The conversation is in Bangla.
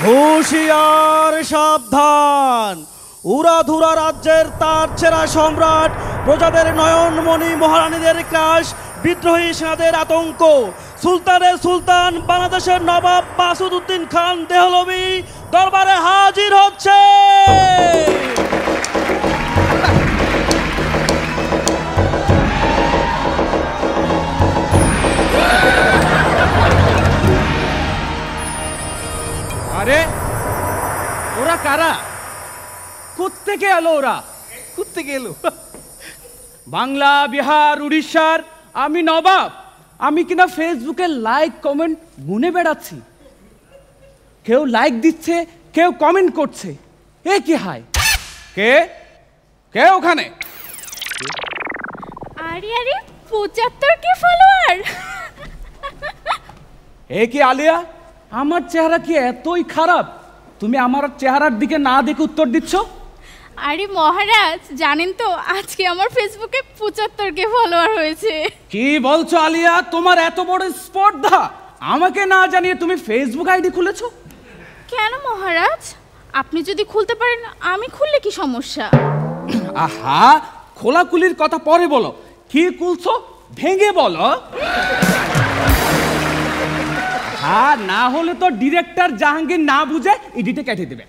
হুঁশিয়ার সাবধান, উড়াধুরা রাজ্যের তার ছেঁড়া সম্রাট, প্রজাদের নয়নমণি মহারানীদের ক্রাশ, বিদ্রোহী সেনাদের আতঙ্ক, সুলতানের সুলতান বাংলাদেশের নবাব মাসুদউদ্দিন খান দেহলভি দরবারে হাজির হচ্ছে। আরে ওরা কারা? কোত্থেকে এলো ওরা? কোত্থেকে এলো? বাংলা, বিহার, উড়িষ্যার আমি নবাব। আমি কিনা ফেসবুকে লাইক কমেন্ট গুনে বেড়াচ্ছি। কেউ লাইক দিচ্ছে, কেউ কমেন্ট করছে। এ কি হাই? কে কে ওখানে? আরে আরে ৭৫ ফলোয়ার। এ কি আলিয়া, আমার চেহারা কি এতই খারাপ? তুমি আমার চেহারার দিকে না দেখে উত্তর দিচ্ছ? আরে মহারাজ, জানেন তো আজকে আমার ফেসবুকে ৭৫ ফলোয়ার হয়েছে। কি বলছো আলিয়া? তোমার এত বড় স্পর্ধা, আমাকে না জানিয়ে তুমি ফেসবুক আইডি খুলেছো? কেন মহারাজ, আপনি যদি খুলতে পারেন আমি খুললে কি সমস্যা? আহা, খোলাকুলির কথা পরে বলো। কি খুলছো ভেঙে বলো। হ্যাঁ, না হলে তো ডিরেক্টর জাহাঙ্গীর না বুঝে এডিটে কেটে দেবে।